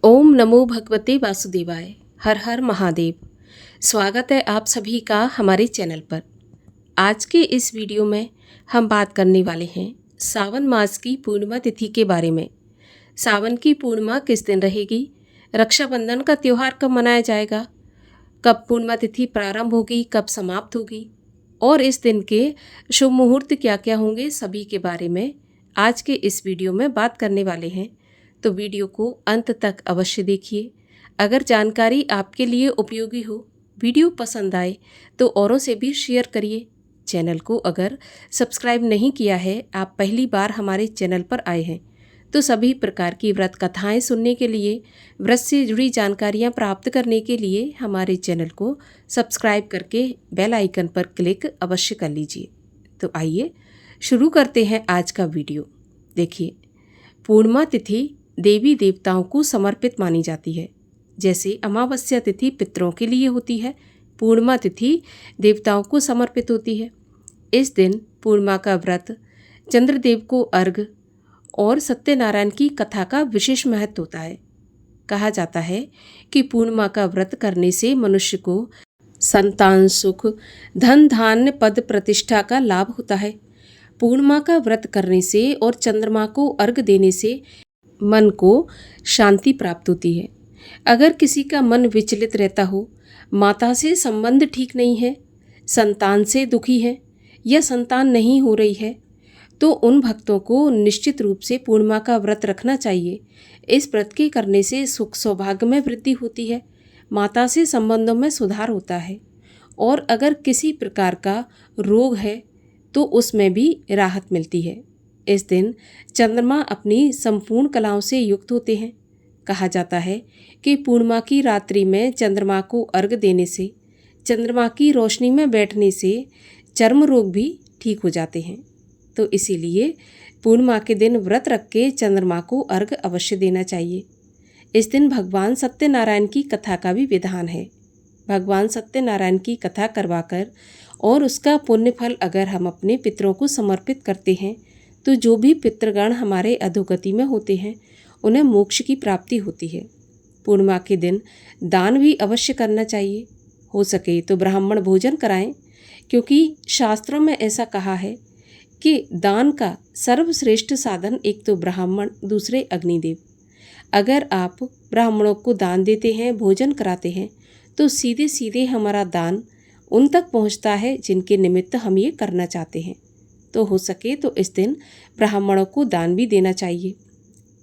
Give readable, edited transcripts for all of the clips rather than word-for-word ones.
ओम नमो भगवते वासुदेवाय। हर हर महादेव। स्वागत है आप सभी का हमारे चैनल पर। आज के इस वीडियो में हम बात करने वाले हैं सावन मास की पूर्णिमा तिथि के बारे में। सावन की पूर्णिमा किस दिन रहेगी, रक्षाबंधन का त्यौहार कब मनाया जाएगा, कब पूर्णिमा तिथि प्रारंभ होगी, कब समाप्त होगी और इस दिन के शुभ मुहूर्त क्या क्या होंगे, सभी के बारे में आज के इस वीडियो में बात करने वाले हैं। तो वीडियो को अंत तक अवश्य देखिए। अगर जानकारी आपके लिए उपयोगी हो, वीडियो पसंद आए तो औरों से भी शेयर करिए। चैनल को अगर सब्सक्राइब नहीं किया है, आप पहली बार हमारे चैनल पर आए हैं, तो सभी प्रकार की व्रत कथाएं सुनने के लिए, व्रत से जुड़ी जानकारियां प्राप्त करने के लिए हमारे चैनल को सब्सक्राइब करके बेल आइकन पर क्लिक अवश्य कर लीजिए। तो आइए शुरू करते हैं आज का वीडियो। देखिए, पूर्णिमा तिथि देवी देवताओं को समर्पित मानी जाती है। जैसे अमावस्या तिथि पितरों के लिए होती है, पूर्णिमा तिथि देवताओं को समर्पित होती है। इस दिन पूर्णिमा का व्रत, चंद्रदेव को अर्घ और सत्यनारायण की कथा का विशेष महत्व होता है। कहा जाता है कि पूर्णिमा का व्रत करने से मनुष्य को संतान सुख, धन धान्य, पद प्रतिष्ठा का लाभ होता है। पूर्णिमा का व्रत करने से और चंद्रमा को अर्घ देने से मन को शांति प्राप्त होती है। अगर किसी का मन विचलित रहता हो, माता से संबंध ठीक नहीं है, संतान से दुखी है या संतान नहीं हो रही है, तो उन भक्तों को निश्चित रूप से पूर्णिमा का व्रत रखना चाहिए। इस व्रत के करने से सुख सौभाग्य में वृद्धि होती है, माता से संबंधों में सुधार होता है और अगर किसी प्रकार का रोग है तो उसमें भी राहत मिलती है। इस दिन चंद्रमा अपनी संपूर्ण कलाओं से युक्त होते हैं। कहा जाता है कि पूर्णिमा की रात्रि में चंद्रमा को अर्घ देने से, चंद्रमा की रोशनी में बैठने से चर्म रोग भी ठीक हो जाते हैं। तो इसीलिए पूर्णिमा के दिन व्रत रख के चंद्रमा को अर्घ अवश्य देना चाहिए। इस दिन भगवान सत्यनारायण की कथा का भी विधान है। भगवान सत्यनारायण की कथा करवाकर और उसका पुण्य फल अगर हम अपने पितरों को समर्पित करते हैं तो जो भी पितृगण हमारे अधोगति में होते हैं उन्हें मोक्ष की प्राप्ति होती है। पूर्णिमा के दिन दान भी अवश्य करना चाहिए। हो सके तो ब्राह्मण भोजन कराएं, क्योंकि शास्त्रों में ऐसा कहा है कि दान का सर्वश्रेष्ठ साधन एक तो ब्राह्मण, दूसरे अग्निदेव। अगर आप ब्राह्मणों को दान देते हैं, भोजन कराते हैं, तो सीधे सीधे हमारा दान उन तक पहुंचता है जिनके निमित्त हम ये करना चाहते हैं। तो हो सके तो इस दिन ब्राह्मणों को दान भी देना चाहिए।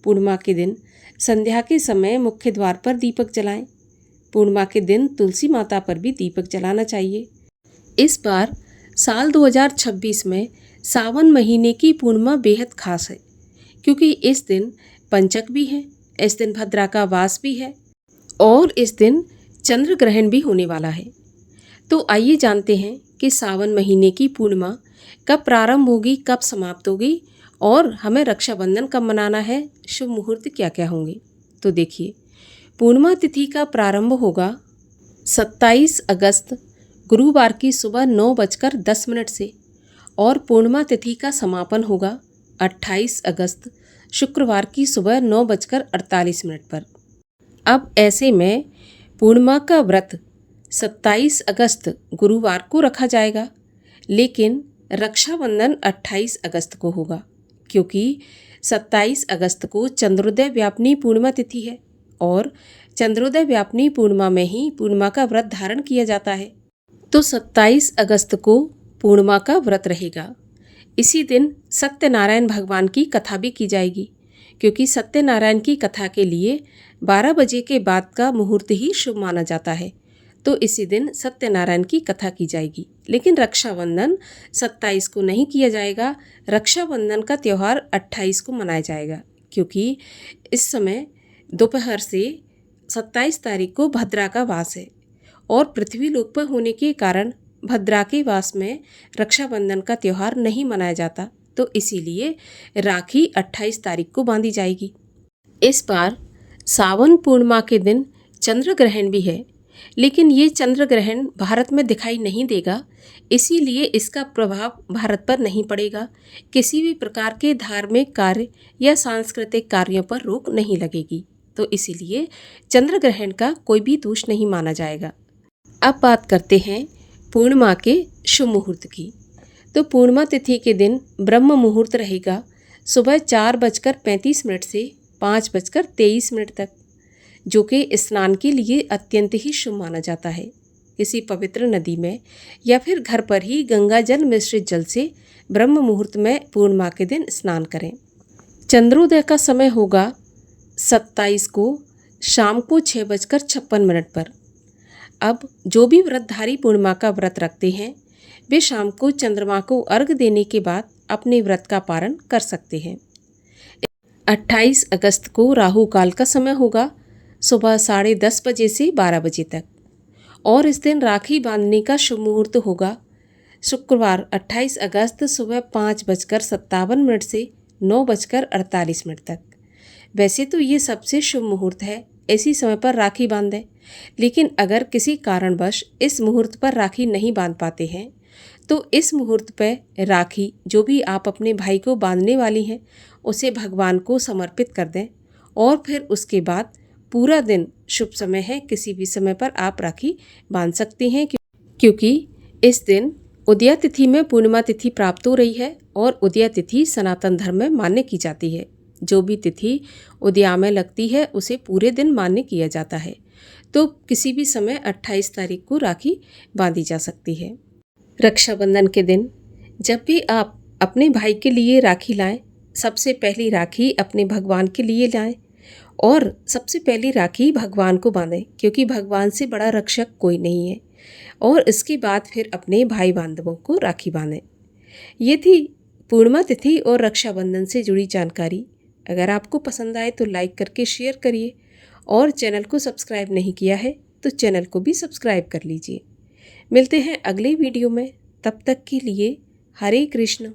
पूर्णिमा के दिन संध्या के समय मुख्य द्वार पर दीपक जलाएं। पूर्णिमा के दिन तुलसी माता पर भी दीपक जलाना चाहिए। इस बार साल 2026 में सावन महीने की पूर्णिमा बेहद खास है, क्योंकि इस दिन पंचक भी है, इस दिन भद्रा का वास भी है और इस दिन चंद्र ग्रहण भी होने वाला है। तो आइए जानते हैं कि सावन महीने की पूर्णिमा कब प्रारंभ होगी, कब समाप्त होगी और हमें रक्षाबंधन कब मनाना है, शुभ मुहूर्त क्या क्या होंगे। तो देखिए, पूर्णिमा तिथि का प्रारंभ होगा 27 अगस्त गुरुवार की सुबह 9:10 से और पूर्णिमा तिथि का समापन होगा 28 अगस्त शुक्रवार की सुबह 9:48 पर। अब ऐसे में पूर्णिमा का व्रत 27 अगस्त गुरुवार को रखा जाएगा, लेकिन रक्षाबंधन 28 अगस्त को होगा, क्योंकि 27 अगस्त को चंद्रोदय व्यापिनी पूर्णिमा तिथि है और चंद्रोदय व्यापिनी पूर्णिमा में ही पूर्णिमा का व्रत धारण किया जाता है। तो 27 अगस्त को पूर्णिमा का व्रत रहेगा। इसी दिन सत्यनारायण भगवान की कथा भी की जाएगी, क्योंकि सत्यनारायण की कथा के लिए 12 बजे के बाद का मुहूर्त ही शुभ माना जाता है। तो इसी दिन सत्यनारायण की कथा की जाएगी। लेकिन रक्षाबंधन 27 को नहीं किया जाएगा, रक्षाबंधन का त्यौहार 28 को मनाया जाएगा, क्योंकि इस समय दोपहर से 27 तारीख को भद्रा का वास है और पृथ्वी लोक पर होने के कारण भद्रा के वास में रक्षाबंधन का त्यौहार नहीं मनाया जाता। तो इसीलिए राखी 28 तारीख को बांधी जाएगी। इस बार सावन पूर्णिमा के दिन चंद्र ग्रहण भी है, लेकिन ये चंद्र ग्रहण भारत में दिखाई नहीं देगा, इसीलिए इसका प्रभाव भारत पर नहीं पड़ेगा। किसी भी प्रकार के धार्मिक कार्य या सांस्कृतिक कार्यों पर रोक नहीं लगेगी। तो इसीलिए चंद्र ग्रहण का कोई भी दोष नहीं माना जाएगा। अब बात करते हैं पूर्णिमा के शुभ मुहूर्त की। तो पूर्णिमा तिथि के दिन ब्रह्म मुहूर्त रहेगा सुबह 4:35 से 5:23 तक, जो कि स्नान के लिए अत्यंत ही शुभ माना जाता है। किसी पवित्र नदी में या फिर घर पर ही गंगा जल मिश्रित जल से ब्रह्म मुहूर्त में पूर्णिमा के दिन स्नान करें। चंद्रोदय का समय होगा 27 को शाम को 6:56 पर। अब जो भी व्रतधारी पूर्णिमा का व्रत रखते हैं वे शाम को चंद्रमा को अर्घ देने के बाद अपने व्रत का पारण कर सकते हैं। 28 अगस्त को राहु काल का समय होगा सुबह 10:30 बजे से 12 बजे तक, और इस दिन राखी बांधने का शुभ मुहूर्त होगा शुक्रवार 28 अगस्त सुबह 5:57 से 9:48 तक। वैसे तो ये सबसे शुभ मुहूर्त है, इसी समय पर राखी बांधें, लेकिन अगर किसी कारणवश इस मुहूर्त पर राखी नहीं बांध पाते हैं तो इस मुहूर्त पर राखी जो भी आप अपने भाई को बांधने वाली हैं उसे भगवान को समर्पित कर दें, और फिर उसके बाद पूरा दिन शुभ समय है, किसी भी समय पर आप राखी बांध सकती हैं, क्योंकि इस दिन उदया तिथि में पूर्णिमा तिथि प्राप्त हो रही है और उदया तिथि सनातन धर्म में मान्य की जाती है। जो भी तिथि उदया में लगती है उसे पूरे दिन मान्य किया जाता है। तो किसी भी समय 28 तारीख को राखी बांधी जा सकती है। रक्षाबंधन के दिन जब भी आप अपने भाई के लिए राखी लाएं, सबसे पहली राखी अपने भगवान के लिए लाएं और सबसे पहली राखी भगवान को बांधें, क्योंकि भगवान से बड़ा रक्षक कोई नहीं है। और इसके बाद फिर अपने भाई बांधवों को राखी बांधें। ये थी पूर्णिमा तिथि और रक्षाबंधन से जुड़ी जानकारी। अगर आपको पसंद आए तो लाइक करके शेयर करिए, और चैनल को सब्सक्राइब नहीं किया है तो चैनल को भी सब्सक्राइब कर लीजिए। मिलते हैं अगले वीडियो में, तब तक के लिए हरे कृष्ण।